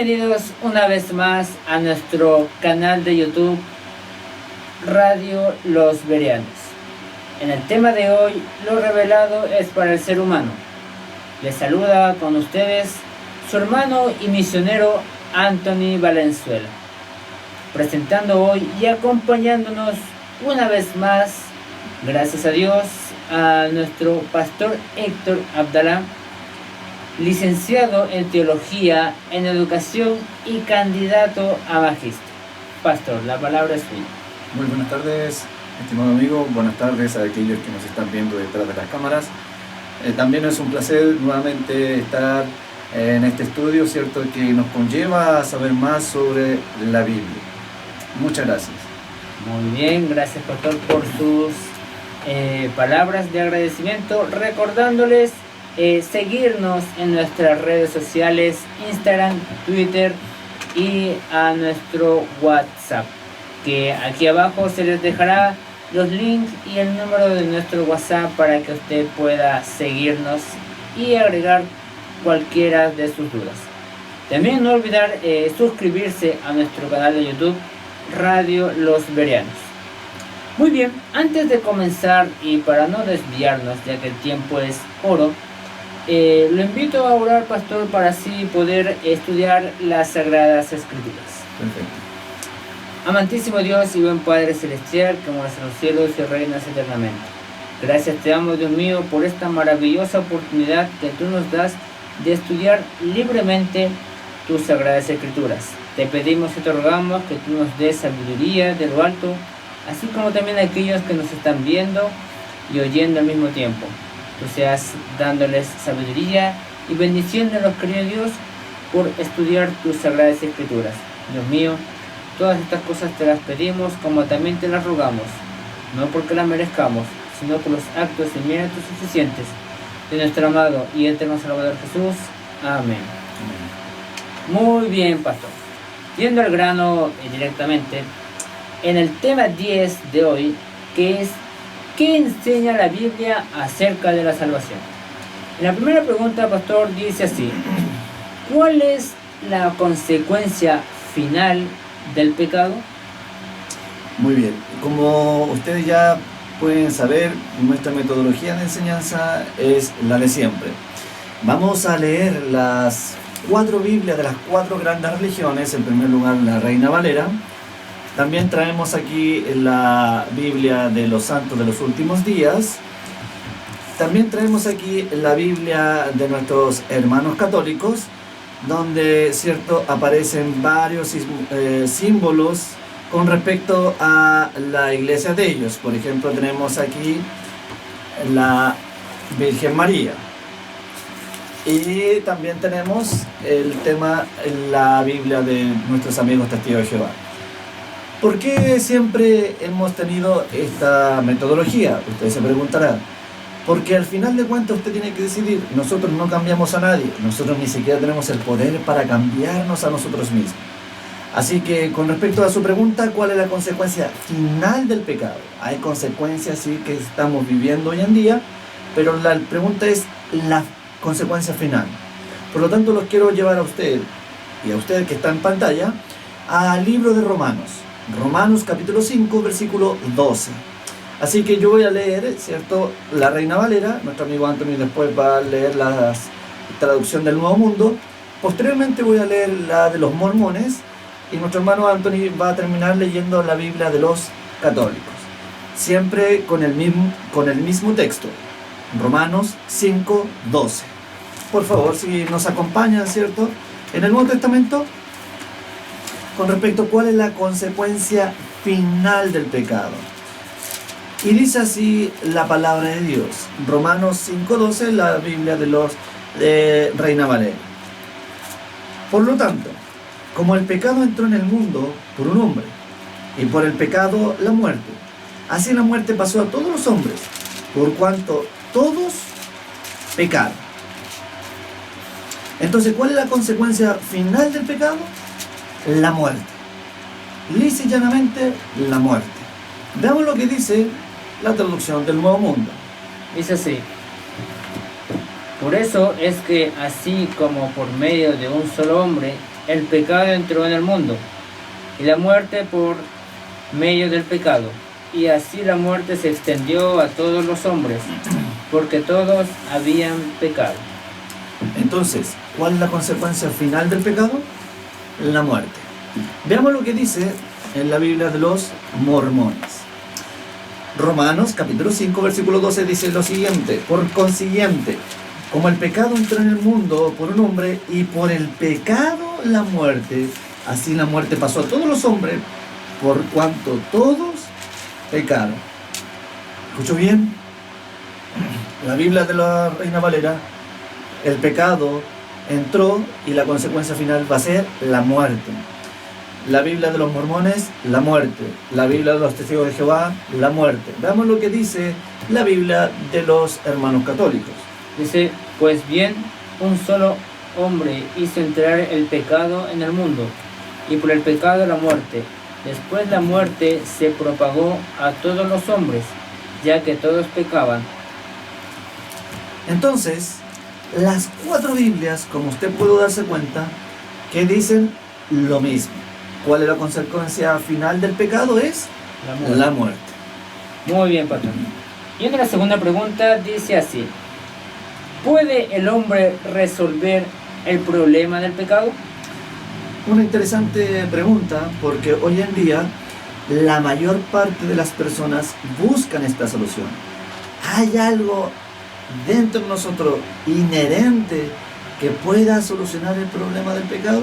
Bienvenidos una vez más a nuestro canal de YouTube Radio Los Bereanos. En el tema de hoy, lo revelado es para el ser humano. Les saluda con ustedes su hermano y misionero Anthony Valenzuela, presentando hoy y acompañándonos una vez más, gracias a Dios, a nuestro pastor Héctor Abdalá, licenciado en Teología, en Educación y candidato a Magíster. Pastor, la palabra es suya. Muy buenas tardes, estimado amigo. Buenas tardes a aquellos que nos están viendo detrás de las cámaras. También es un placer nuevamente estar en este estudio, ¿cierto?, que nos conlleva a saber más sobre la Biblia. Muchas gracias. Muy bien, gracias pastor por sus palabras de agradecimiento, recordándoles seguirnos en nuestras redes sociales, Instagram, Twitter y a nuestro WhatsApp, que aquí abajo se les dejará los links y el número de nuestro WhatsApp para que usted pueda seguirnos y agregar cualquiera de sus dudas. También no olvidar suscribirse a nuestro canal de YouTube Radio Los Bereanos. Muy bien, antes de comenzar y para no desviarnos, ya que el tiempo es oro, lo invito a orar, pastor, para así poder estudiar las Sagradas Escrituras. Perfecto. Amantísimo Dios y buen Padre Celestial, que moras en los cielos y reinas eternamente. Gracias te damos, Dios mío, por esta maravillosa oportunidad que tú nos das de estudiar libremente tus Sagradas Escrituras. Te pedimos y te rogamos que tú nos des sabiduría de lo alto, así como también a aquellos que nos están viendo y oyendo al mismo tiempo. Tú seas dándoles sabiduría y bendiciéndolos, querido Dios, por estudiar tus Sagradas Escrituras. Dios mío, todas estas cosas te las pedimos como también te las rogamos, no porque las merezcamos, sino por los actos y méritos suficientes de nuestro amado y eterno Salvador Jesús. Amén. Muy bien, pastor. Yendo al grano directamente, en el tema 10 de hoy, que es ¿qué enseña la Biblia acerca de la salvación? En la primera pregunta, pastor, dice así: ¿cuál es la consecuencia final del pecado? Muy bien. Como ustedes ya pueden saber, nuestra metodología de enseñanza es la de siempre. Vamos a leer las 4 Biblias de las 4 grandes religiones. En primer lugar, la Reina Valera. También traemos aquí la Biblia de los Santos de los Últimos Días. También traemos aquí la Biblia de nuestros hermanos católicos, donde, cierto, aparecen varios símbolos con respecto a la iglesia de ellos. Por ejemplo, tenemos aquí la Virgen María. Y también tenemos el tema, la Biblia de nuestros amigos Testigos de Jehová. ¿Por qué siempre hemos tenido esta metodología? Usted se preguntará. Porque al final de cuentas usted tiene que decidir. Nosotros no cambiamos a nadie. Nosotros ni siquiera tenemos el poder para cambiarnos a nosotros mismos. Así que con respecto a su pregunta, ¿cuál es la consecuencia final del pecado? Hay consecuencias, sí, que estamos viviendo hoy en día, pero la pregunta es la consecuencia final. Por lo tanto, los quiero llevar a usted y a usted que está en pantalla al libro de Romanos. Romanos capítulo 5, versículo 12. Así que yo voy a leer, ¿cierto?, la Reina Valera. Nuestro amigo Anthony después va a leer la traducción del Nuevo Mundo. Posteriormente voy a leer la de los mormones. Y nuestro hermano Anthony va a terminar leyendo la Biblia de los católicos. Siempre con el mismo texto. Romanos 5, 12. Por favor, si nos acompañan, ¿cierto?, en el Nuevo Testamento, con respecto a cuál es la consecuencia final del pecado. Y dice así la palabra de Dios. Romanos 5:12, la Biblia de Reina Valera. Por lo tanto, como el pecado entró en el mundo por un hombre, y por el pecado la muerte, así la muerte pasó a todos los hombres, por cuanto todos pecaron. Entonces, ¿cuál es la consecuencia final del pecado? La muerte. Lisa y llanamente, la muerte. Veamos lo que dice la traducción del Nuevo Mundo. Dice así: por eso es que así como por medio de un solo hombre el pecado entró en el mundo, y la muerte por medio del pecado. Y así la muerte se extendió a todos los hombres, porque todos habían pecado. Entonces, ¿cuál es la consecuencia final del pecado? La muerte. Veamos lo que dice en la Biblia de los mormones. Romanos capítulo 5 versículo 12 dice lo siguiente: por consiguiente, como el pecado entró en el mundo por un hombre, y por el pecado la muerte, así la muerte pasó a todos los hombres, por cuanto todos pecaron. ¿Escucho bien? La Biblia de la Reina Valera: el pecado entró y la consecuencia final va a ser la muerte. La Biblia de los mormones: la muerte. La Biblia de los testigos de Jehová: la muerte. Veamos lo que dice la Biblia de los hermanos católicos. Dice, pues bien, un solo hombre hizo entrar el pecado en el mundo, y por el pecado la muerte. Después la muerte se propagó a todos los hombres, ya que todos pecaban. Entonces, las 4 Biblias, como usted puede darse cuenta, que dicen lo mismo. ¿Cuál es la consecuencia final del pecado? Es la muerte. Muy bien, patrón. Y en la segunda pregunta dice así: ¿puede el hombre resolver el problema del pecado? Una interesante pregunta, porque hoy en día la mayor parte de las personas buscan esta solución. ¿Hay algo dentro de nosotros inherente que pueda solucionar el problema del pecado?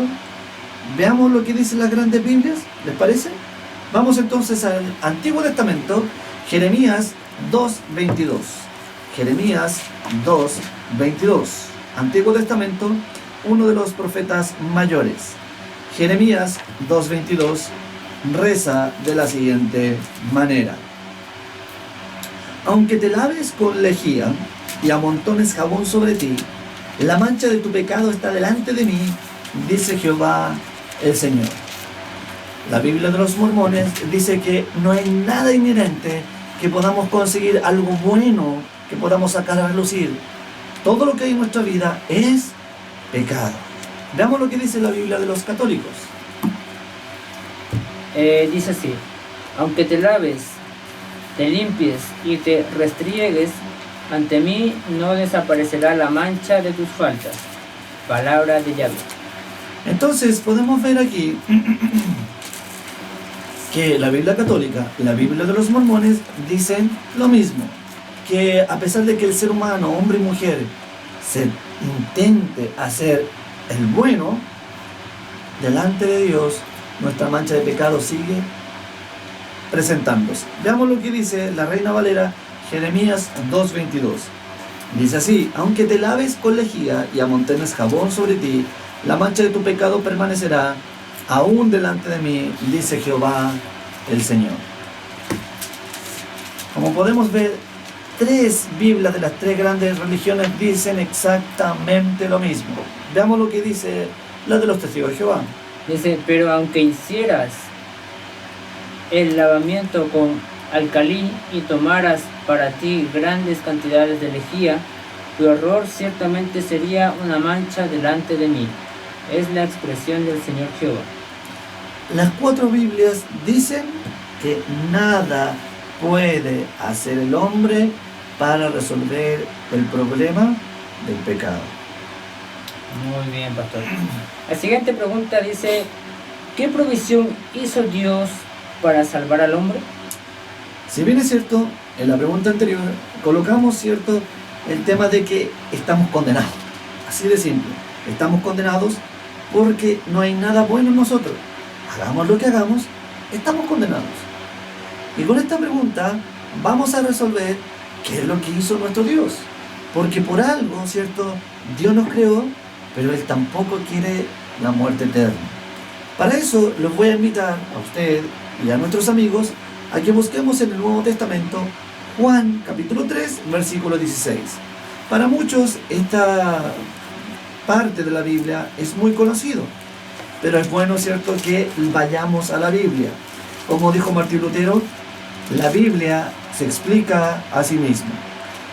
Veamos lo que dicen las grandes Biblias, ¿les parece? Vamos entonces al Antiguo Testamento, Jeremías 2:22. Jeremías 2:22. Antiguo Testamento, uno de los profetas mayores. Jeremías 2:22 reza de la siguiente manera: aunque te laves con lejía y amontones jabón sobre ti, la mancha de tu pecado está delante de mí, dice Jehová el Señor. La Biblia de los mormones dice que no hay nada inherente que podamos conseguir algo bueno, que podamos sacar a relucir. Todo lo que hay en nuestra vida es pecado. Veamos lo que dice la Biblia de los católicos. Dice así: aunque te laves, te limpies y te restriegues, ante mí no desaparecerá la mancha de tus faltas. Palabra de Yahvé. Entonces podemos ver aquí que la Biblia católica, la Biblia de los mormones dicen lo mismo, que a pesar de que el ser humano, hombre y mujer, se intente hacer el bueno, delante de Dios nuestra mancha de pecado sigue presentándose. Veamos lo que dice la Reina Valera, Jeremías 2:22. Dice así: aunque te laves con lejía y amontones jabón sobre ti, la mancha de tu pecado permanecerá aún delante de mí, dice Jehová el Señor. Como podemos ver, 3 Biblias de las 3 grandes religiones dicen exactamente lo mismo. Veamos lo que dice la de los testigos de Jehová. Dice, pero aunque hicieras el lavamiento con alcalí y tomaras para ti grandes cantidades de lejía, tu error ciertamente sería una mancha delante de mí. Es la expresión del Señor Jehová. Las 4 Biblias dicen que nada puede hacer el hombre para resolver el problema del pecado. Muy bien, pastor. La siguiente pregunta dice: ¿qué provisión hizo Dios para salvar al hombre? Si bien es cierto, en la pregunta anterior colocamos, cierto, el tema de que estamos condenados. Así de simple. Estamos condenados porque no hay nada bueno en nosotros. Hagamos lo que hagamos, estamos condenados. Y con esta pregunta vamos a resolver qué es lo que hizo nuestro Dios. Porque por algo, ¿cierto?, Dios nos creó, pero Él tampoco quiere la muerte eterna. Para eso los voy a invitar a usted y a nuestros amigos a que busquemos en el Nuevo Testamento Juan capítulo 3, versículo 16. Para muchos esta parte de la Biblia es muy conocido, pero es bueno, ¿cierto?, que vayamos a la Biblia. Como dijo Martín Lutero, la Biblia se explica a sí misma.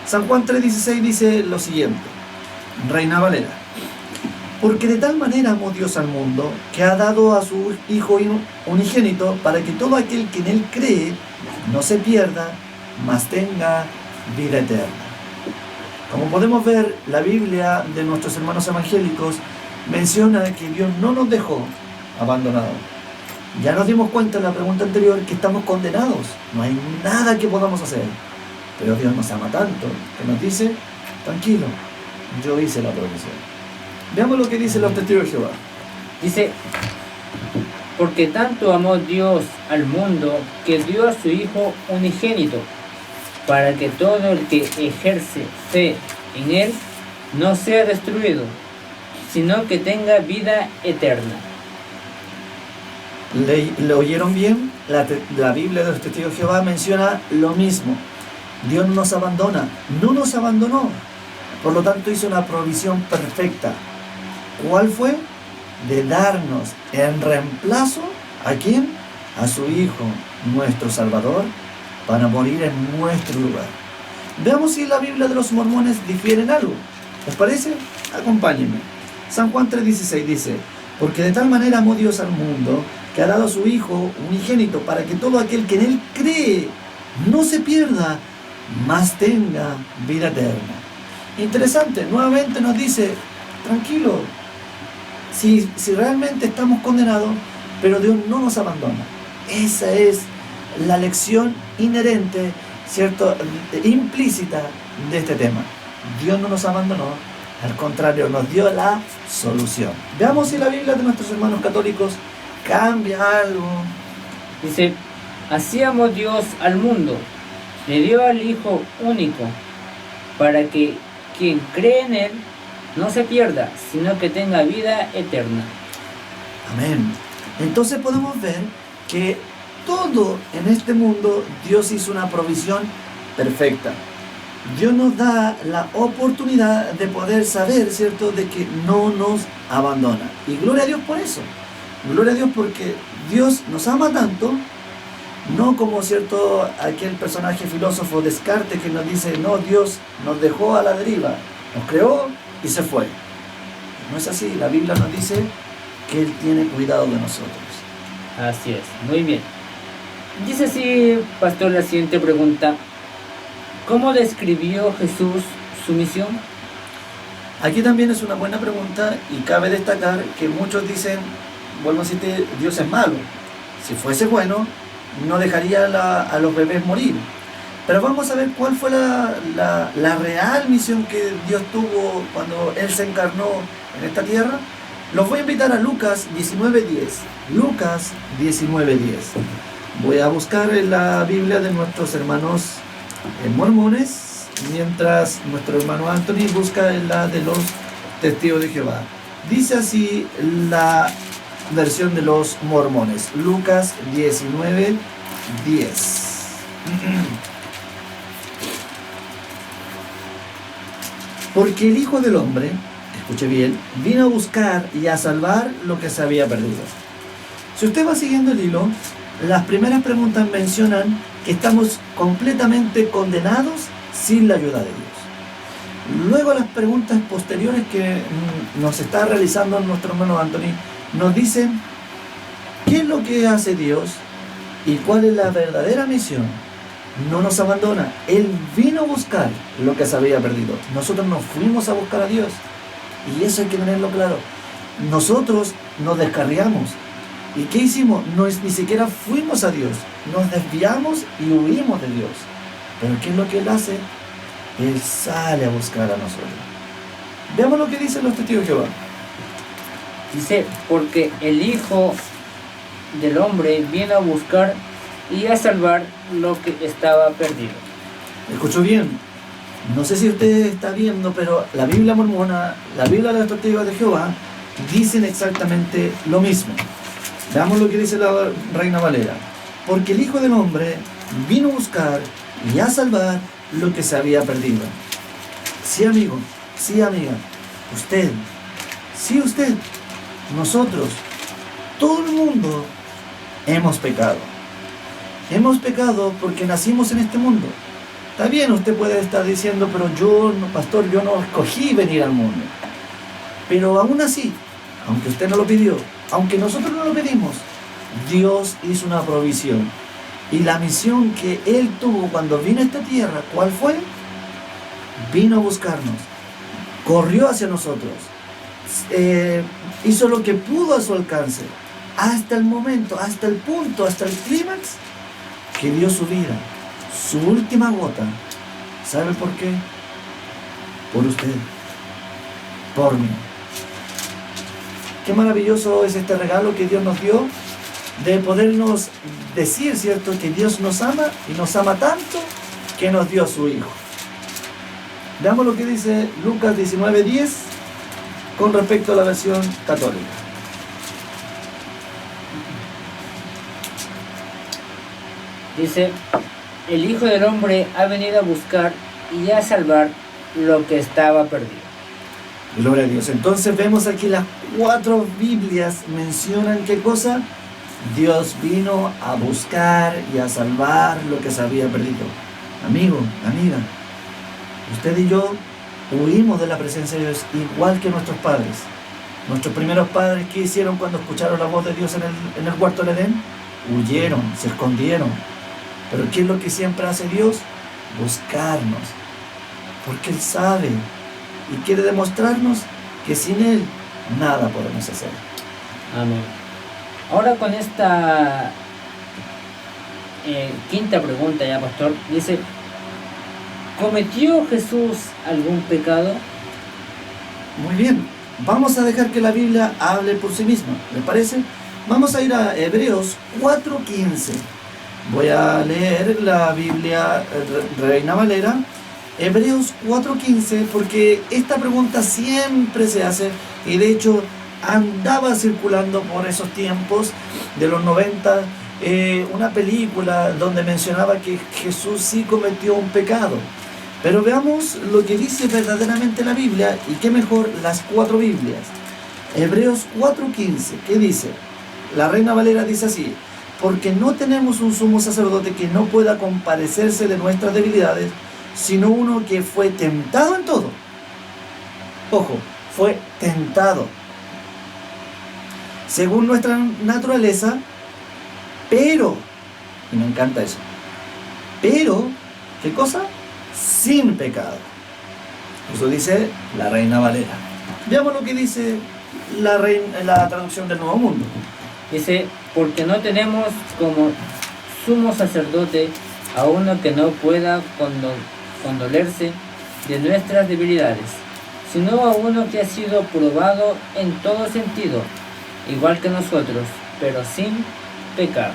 San Juan 3:16 dice lo siguiente, Reina Valera: Porque de tal manera amó Dios al mundo, que ha dado a su Hijo unigénito, para que todo aquel que en Él cree no se pierda, mas tenga vida eterna. Como podemos ver, la Biblia de nuestros hermanos evangélicos menciona que Dios no nos dejó abandonados. Ya nos dimos cuenta en la pregunta anterior que estamos condenados, no hay nada que podamos hacer. Pero Dios nos ama tanto que nos dice, tranquilo, yo hice la provisión. Veamos lo que dicen los testigos de Jehová. Dice, porque tanto amó Dios al mundo que dio a su Hijo unigénito, para que todo el que ejerce fe en Él no sea destruido, sino que tenga vida eterna. ¿Le oyeron bien? La Biblia de los testigos de Jehová menciona lo mismo. Dios no nos abandona, no nos abandonó. Por lo tanto hizo una provisión perfecta. ¿Cuál fue? De darnos en reemplazo, ¿a quién? A su Hijo, nuestro Salvador, para morir en nuestro lugar. Veamos si la Biblia de los mormones difiere en algo. ¿Les parece? Acompáñenme. San Juan 3:16 dice, porque de tal manera amó Dios al mundo, que ha dado a su Hijo unigénito, para que todo aquel que en Él cree no se pierda, mas tenga vida eterna. Interesante, nuevamente nos dice, tranquilo, si realmente estamos condenados, pero Dios no nos abandona. Esa es la lección inherente, ¿cierto?, implícita de este tema. Dios no nos abandonó, al contrario, nos dio la solución. Veamos si la Biblia de nuestros hermanos católicos cambia algo. Dice, así amó Dios al mundo, le dio al Hijo único, para que quien cree en Él no se pierda, sino que tenga vida eterna. Amén. Entonces podemos ver que todo en este mundo Dios hizo una provisión perfecta. Dios nos da la oportunidad de poder saber, ¿cierto?, de que no nos abandona. Y gloria a Dios por eso. Gloria a Dios porque Dios nos ama tanto, no como, ¿cierto?, aquel personaje filósofo Descartes que nos dice, no, Dios nos dejó a la deriva, nos creó y se fue. No es así, la Biblia nos dice que Él tiene cuidado de nosotros. Así es, muy bien. Dice así, pastor, la siguiente pregunta. ¿Cómo describió Jesús su misión? Aquí también es una buena pregunta y cabe destacar que muchos dicen, vuelvo a decirte, Dios es malo. Si fuese bueno, no dejaría a los bebés morir. Pero vamos a ver cuál fue la real misión que Dios tuvo cuando Él se encarnó en esta tierra. Los voy a invitar a Lucas 19:10. Lucas 19:10. Voy a buscar en la Biblia de nuestros hermanos mormones, mientras nuestro hermano Anthony busca en la de los testigos de Jehová. Dice así la versión de los mormones. Lucas 19:10. Porque el Hijo del Hombre, escuche bien, vino a buscar y a salvar lo que se había perdido. Si usted va siguiendo el hilo, las primeras preguntas mencionan que estamos completamente condenados sin la ayuda de Dios. Luego las preguntas posteriores que nos está realizando nuestro hermano Anthony nos dicen qué es lo que hace Dios y cuál es la verdadera misión. No nos abandona. Él vino a buscar lo que se había perdido. Nosotros nos fuimos a buscar a Dios. Y eso hay que tenerlo claro. Nosotros nos descarriamos. ¿Y qué hicimos? Ni siquiera fuimos a Dios. Nos desviamos y huimos de Dios. Pero ¿qué es lo que Él hace? Él sale a buscar a nosotros. Veamos lo que dicen los testigos de Jehová. Dice, porque el Hijo del Hombre viene a buscar y a salvar lo que estaba perdido. Escuchó bien. No sé si usted está viendo, pero la Biblia mormona, la Biblia de los testigos de Jehová, dicen exactamente lo mismo. Veamos lo que dice la Reina Valera. Porque el Hijo del Hombre vino a buscar y a salvar lo que se había perdido. Sí, amigo, sí, amiga, usted, sí, usted, nosotros, todo el mundo hemos pecado. Hemos pecado porque nacimos en este mundo. Está bien, usted puede estar diciendo, pero yo, pastor, yo no escogí venir al mundo. Pero aún así, aunque usted no lo pidió, aunque nosotros no lo pedimos, Dios hizo una provisión. Y la misión que Él tuvo cuando vino a esta tierra, ¿cuál fue? Vino a buscarnos, corrió hacia nosotros, hizo lo que pudo a su alcance, hasta el momento, hasta el punto, hasta el clímax, que dio su vida, su última gota. ¿Sabe por qué? Por usted, por mí. Qué maravilloso es este regalo que Dios nos dio, de podernos decir, ¿cierto?, que Dios nos ama, y nos ama tanto que nos dio a su Hijo. Veamos lo que dice Lucas 19:10 con respecto a la versión católica. Dice: el Hijo del Hombre ha venido a buscar y a salvar lo que estaba perdido. Gloria a Dios. Entonces vemos aquí las 4 Biblias mencionan ¿qué cosa? Dios vino a buscar y a salvar lo que se había perdido. Amigo, amiga, usted y yo huimos de la presencia de Dios igual que nuestros padres. Nuestros primeros padres, ¿qué hicieron cuando escucharon la voz de Dios en el huerto del Edén? Huyeron, se escondieron. Pero ¿qué es lo que siempre hace Dios? Buscarnos. Porque Él sabe y quiere demostrarnos que sin Él nada podemos hacer. Amén. Ahora con esta quinta pregunta ya, pastor, dice: ¿cometió Jesús algún pecado? Muy bien, vamos a dejar que la Biblia hable por sí misma, ¿le parece? Vamos a ir a Hebreos 4:15. Voy a leer la Biblia Reina Valera, Hebreos 4:15, porque esta pregunta siempre se hace, y de hecho andaba circulando por esos tiempos de los 90 una película donde mencionaba que Jesús sí cometió un pecado. Pero veamos lo que dice verdaderamente la Biblia, y qué mejor las 4 Biblias. Hebreos 4:15, ¿qué dice? La Reina Valera dice así: porque no tenemos un sumo sacerdote que no pueda compadecerse de nuestras debilidades, sino uno que fue tentado en todo. Ojo, fue tentado según nuestra naturaleza, pero, y me encanta eso, pero, ¿qué cosa? Sin pecado. Eso dice la Reina Valera. Veamos lo que dice la traducción del Nuevo Mundo. Dice: porque no tenemos como sumo sacerdote a uno que no pueda condolerse de nuestras debilidades, sino a uno que ha sido probado en todo sentido, igual que nosotros, pero sin pecado.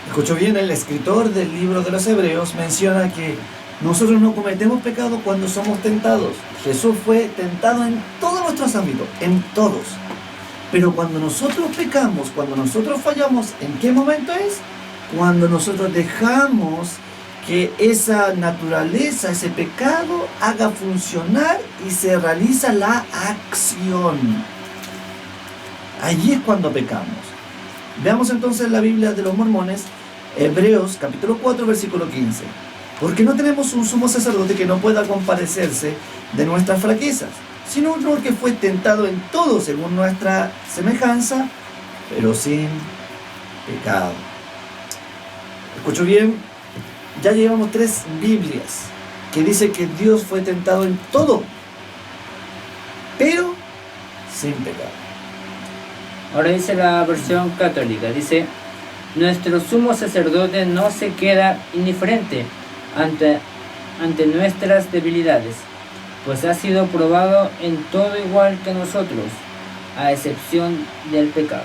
Escuchó bien, el escritor del libro de los Hebreos menciona que nosotros no cometemos pecado cuando somos tentados. Jesús fue tentado en todos nuestros ámbitos, en todos. Pero cuando nosotros pecamos, cuando nosotros fallamos, ¿en qué momento es? Cuando nosotros dejamos que esa naturaleza, ese pecado, haga funcionar y se realiza la acción. Allí es cuando pecamos. Veamos entonces la Biblia de los Mormones, Hebreos capítulo 4, versículo 15. Porque no tenemos un sumo sacerdote que no pueda compadecerse de nuestras flaquezas, sino uno que fue tentado en todo según nuestra semejanza, pero sin pecado. Escucho bien, ya llevamos 3 Biblias que dice que Dios fue tentado en todo, pero sin pecado. Ahora dice la versión católica, dice: nuestro sumo sacerdote no se queda indiferente ante nuestras debilidades, pues ha sido probado en todo igual que nosotros, a excepción del pecado.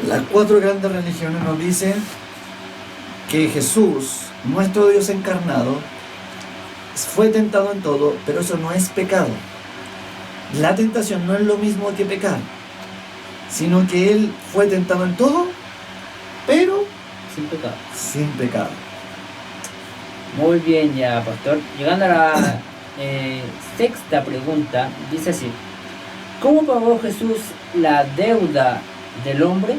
Las 4 grandes religiones nos dicen que Jesús, nuestro Dios encarnado, fue tentado en todo, pero eso no es pecado. La tentación no es lo mismo que pecar, sino que Él fue tentado en todo, pero sin pecado. Sin pecado. Muy bien ya, pastor. Llegando a la sexta pregunta, dice así: ¿cómo pagó Jesús la deuda del hombre?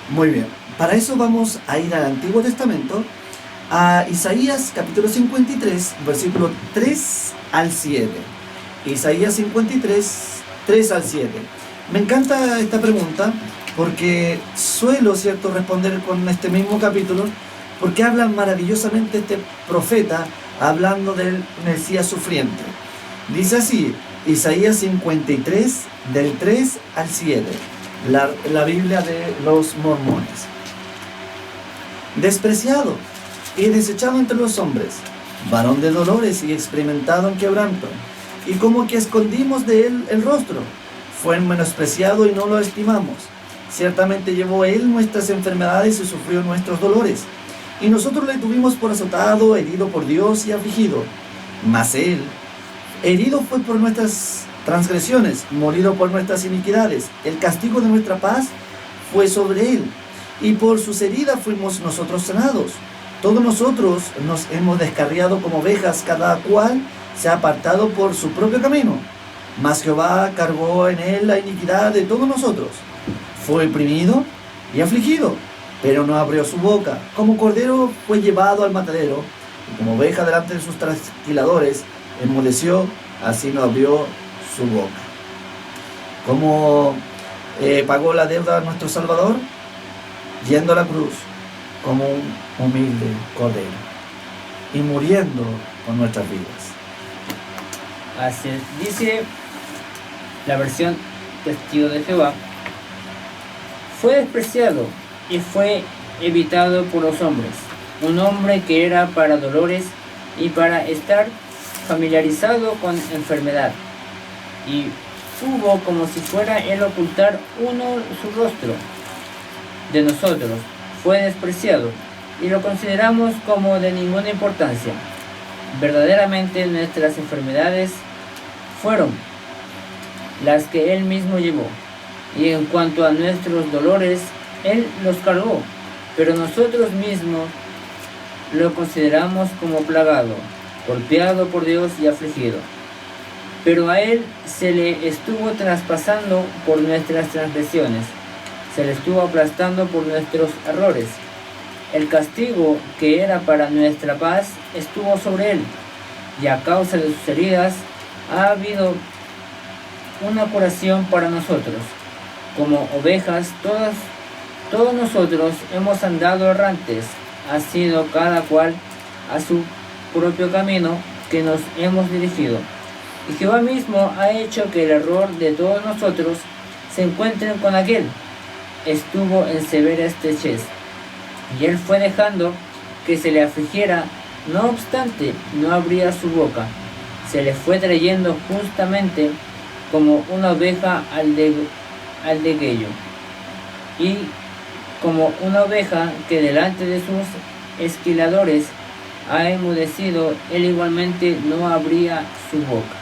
Muy bien, para eso vamos a ir al Antiguo Testamento, a Isaías capítulo 53, versículo 3 al 7. Isaías 53, 3 al 7. Me encanta esta pregunta porque suelo, ¿cierto?, responder con este mismo capítulo, porque habla maravillosamente este profeta hablando del Mesías sufriente. Dice así, Isaías 53, del 3 al 7, la Biblia de los mormones. Despreciado y desechado entre los hombres, varón de dolores y experimentado en quebranto, y como que escondimos de él el rostro, fue menospreciado y no lo estimamos. Ciertamente llevó él nuestras enfermedades y sufrió nuestros dolores, y nosotros le tuvimos por azotado, herido por Dios y afligido. Mas él, herido fue por nuestras transgresiones, molido por nuestras iniquidades. El castigo de nuestra paz fue sobre él, y por sus heridas fuimos nosotros sanados. Todos nosotros nos hemos descarriado como ovejas, cada cual se ha apartado por su propio camino. Mas Jehová cargó en él la iniquidad de todos nosotros. Fue oprimido y afligido, pero no abrió su boca. Como cordero fue llevado al matadero, y como oveja delante de sus trasquiladores, enmudeció, así no abrió su boca. ¿Cómo pagó la deuda a nuestro Salvador? Yendo a la cruz como un humilde cordero y muriendo por nuestras vidas. Así es. Dice la versión Testigo de Jehová: fue despreciado y fue evitado por los hombres, un hombre que era para dolores y para estar familiarizado con enfermedad, y hubo como si fuera el ocultar uno su rostro de nosotros. Fue despreciado y lo consideramos como de ninguna importancia. Verdaderamente nuestras enfermedades fueron las que él mismo llevó, y en cuanto a nuestros dolores, él los cargó, pero nosotros mismos lo consideramos como plagado, golpeado por Dios y afligido. Pero a él se le estuvo traspasando por nuestras transgresiones, se le estuvo aplastando por nuestros errores. El castigo que era para nuestra paz estuvo sobre él, y a causa de sus heridas ha habido una curación para nosotros. Como ovejas, todos nosotros hemos andado errantes, ha sido cada cual a su propio camino que nos hemos dirigido. Y Jehová mismo ha hecho que el error de todos nosotros se encuentre con aquel. Estuvo en severa estrechez, y él fue dejando que se le afligiera, no obstante no abría su boca. Se le fue trayendo justamente como una oveja al degüello, y como una oveja que delante de sus esquiladores ha enmudecido, él igualmente no abría su boca.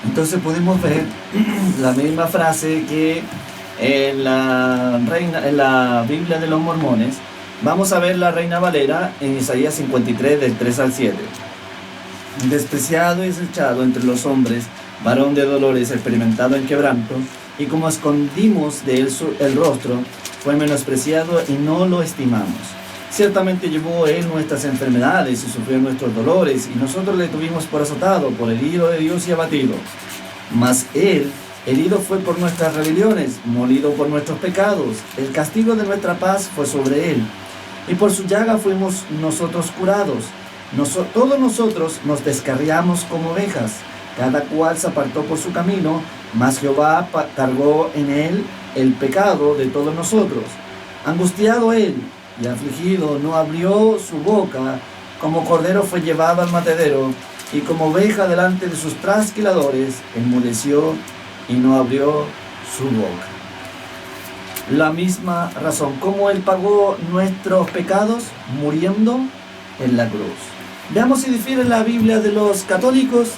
Entonces podemos ver la misma frase que en la Biblia de los mormones. Vamos a ver la Reina Valera en Isaías 53 del 3 al 7. Despreciado y desechado entre los hombres, varón de dolores, experimentado en quebranto, y como escondimos de él el rostro, fue menospreciado y no lo estimamos. Ciertamente llevó él nuestras enfermedades y sufrió nuestros dolores, y nosotros le tuvimos por azotado, por herido de Dios y abatido. Mas él herido fue por nuestras rebeliones, molido por nuestros pecados. El castigo de nuestra paz fue sobre él, y por su llaga fuimos nosotros curados. Todos nosotros nos descarriamos como ovejas, cada cual se apartó por su camino, mas Jehová cargó en él el pecado de todos nosotros. Angustiado él y afligido, no abrió su boca. Como cordero fue llevado al matadero, y como oveja delante de sus trasquiladores, enmudeció y no abrió su boca. La misma razón, como él pagó nuestros pecados muriendo en la cruz. Veamos si difiere la Biblia de los católicos,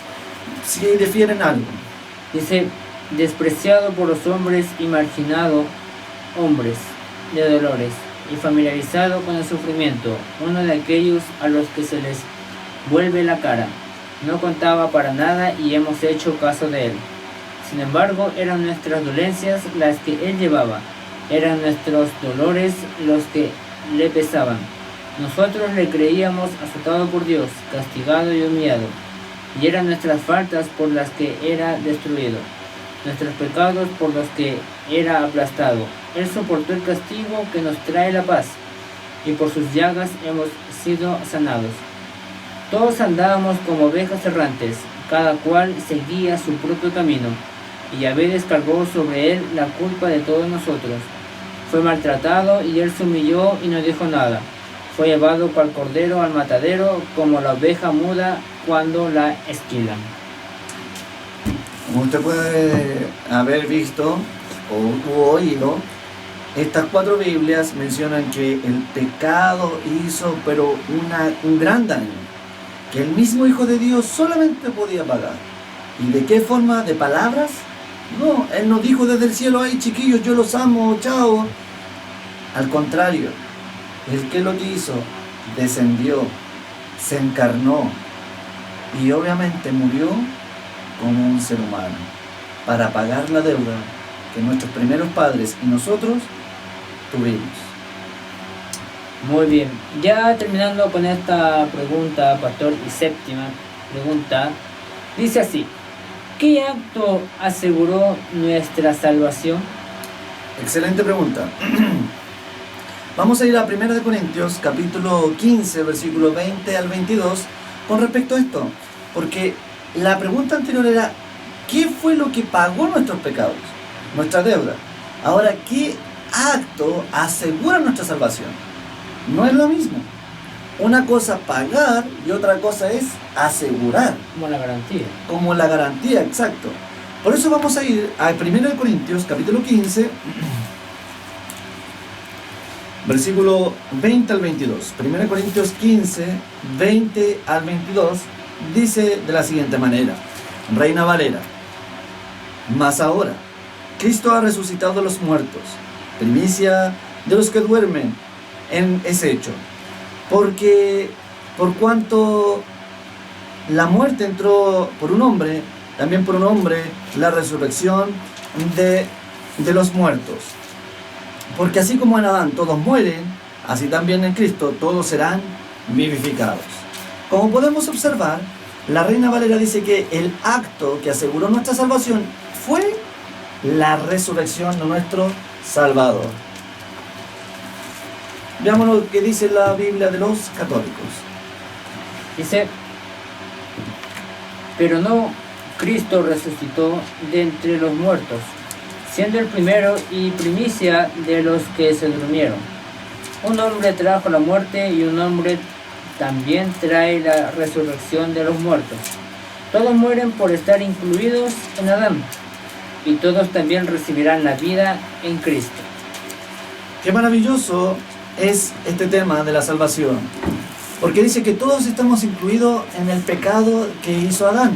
si difieren algo. Dice: despreciado por los hombres y marginado, hombres de dolores, y familiarizado con el sufrimiento, uno de aquellos a los que se les vuelve la cara. No contaba para nada y hemos hecho caso de él. Sin embargo, eran nuestras dolencias las que él llevaba, eran nuestros dolores los que le pesaban. Nosotros le creíamos azotado por Dios, castigado y humillado, y eran nuestras faltas por las que era destruido. nuestros pecados por los que era aplastado. Él soportó el castigo que nos trae la paz, y por sus llagas hemos sido sanados. Todos andábamos como ovejas errantes, cada cual seguía su propio camino, y Yahvé descargó sobre él la culpa de todos nosotros. Fue maltratado y él se humilló y no dijo nada. Fue llevado cual cordero al matadero, como la oveja muda cuando la esquilan. Como usted puede haber visto o oído, estas 4 Biblias mencionan que el pecado hizo pero un gran daño, que el mismo Hijo de Dios solamente podía pagar. ¿Y de qué forma? ¿De palabras? No, Él no dijo desde el cielo: ay chiquillos, yo los amo, chao. Al contrario, el que lo hizo descendió, se encarnó y obviamente murió como un ser humano para pagar la deuda que nuestros primeros padres y nosotros tuvimos. Muy bien, ya terminando con esta pregunta, pastor, y séptima pregunta, dice así: ¿qué acto aseguró nuestra salvación? Excelente pregunta. Vamos a ir a 1 Corintios capítulo 15, versículo 20 al 22 con respecto a esto, porque la pregunta anterior era: ¿qué fue lo que pagó nuestros pecados, nuestra deuda? Ahora, ¿qué acto asegura nuestra salvación? No es lo mismo. Una cosa pagar y otra cosa es asegurar. Como la garantía. Como la garantía, exacto. Por eso vamos a ir a 1 Corintios capítulo 15, versículo 20 al 22. 1 Corintios 15, 20 al 22 dice de la siguiente manera, Reina Valera: mas ahora Cristo ha resucitado de los muertos, primicia de los que duermen es hecho, porque por cuanto la muerte entró por un hombre, también por un hombre la resurrección de los muertos. Porque así como en Adán todos mueren, así también en Cristo todos serán vivificados. Como podemos observar, la Reina Valera dice que el acto que aseguró nuestra salvación fue la resurrección de nuestro Salvador. Veamos lo que dice la Biblia de los católicos. Dice: pero no, Cristo resucitó de entre los muertos, siendo el primero y primicia de los que se durmieron. Un hombre trajo la muerte y un hombre también trae la resurrección de los muertos. Todos mueren por estar incluidos en Adán, y todos también recibirán la vida en Cristo. Qué maravilloso es este tema de la salvación, porque dice que todos estamos incluidos en el pecado que hizo Adán,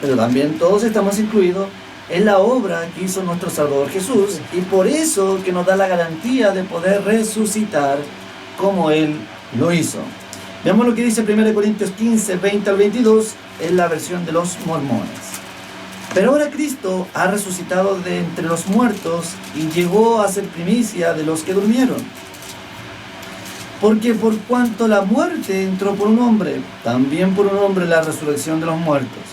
pero también todos estamos incluidos en la obra que hizo nuestro Salvador Jesús, y por eso que nos da la garantía de poder resucitar como Él lo hizo. Veamos lo que dice 1 Corintios 15, 20 al 22 en la versión de los mormones. Pero ahora Cristo ha resucitado de entre los muertos y llegó a ser primicia de los que durmieron. Porque por cuanto la muerte entró por un hombre, también por un hombre la resurrección de los muertos.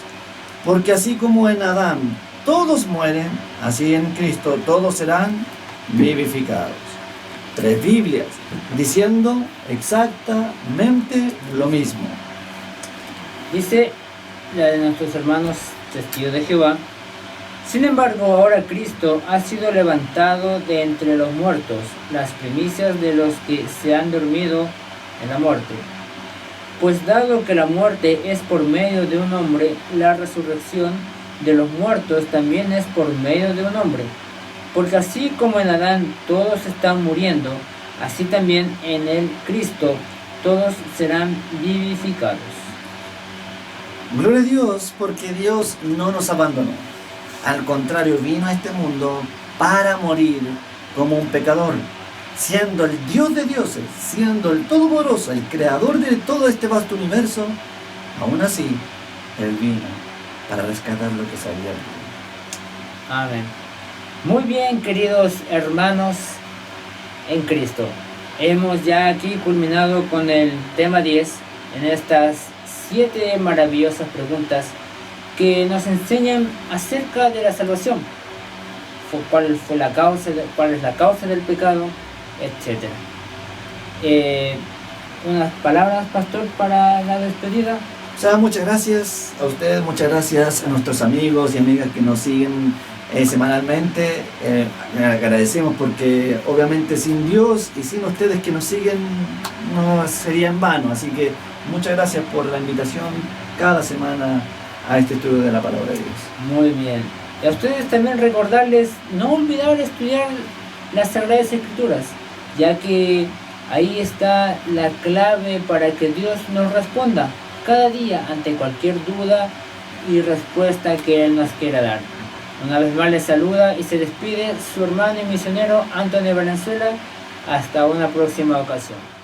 Porque así como en Adán todos mueren, así en Cristo todos serán vivificados. 3 Biblias diciendo exactamente lo mismo. Dice la de nuestros hermanos testigos de Jehová: sin embargo, ahora Cristo ha sido levantado de entre los muertos, las primicias de los que se han dormido en la muerte. Pues dado que la muerte es por medio de un hombre, la resurrección de los muertos también es por medio de un hombre. Porque así como en Adán todos están muriendo, así también en el Cristo todos serán vivificados. Gloria a Dios, porque Dios no nos abandonó. Al contrario, vino a este mundo para morir como un pecador, siendo el Dios de dioses, siendo el Todopoderoso, el creador de todo este vasto universo. Aún así, Él vino para rescatar lo que se había perdido. Amén. Muy bien, queridos hermanos en Cristo. Hemos ya aquí culminado con el tema 10 en estas 7 maravillosas preguntas que nos enseñan acerca de la salvación. cuál fue la causa, cuál es la causa del pecado, etc. Unas palabras, pastor, para la despedida. O sea, muchas gracias a ustedes, muchas gracias a nuestros amigos y amigas que nos siguen semanalmente. Agradecemos porque obviamente sin Dios y sin ustedes que nos siguen no sería en vano. Así que muchas gracias por la invitación cada semana a este estudio de la palabra de Dios. Muy bien. Y a ustedes también recordarles no olvidar estudiar las Sagradas Escrituras, ya que ahí está la clave para que Dios nos responda cada día ante cualquier duda y respuesta que Él nos quiera dar. Una vez más les saluda y se despide su hermano y misionero Antonio Valenzuela. Hasta una próxima ocasión.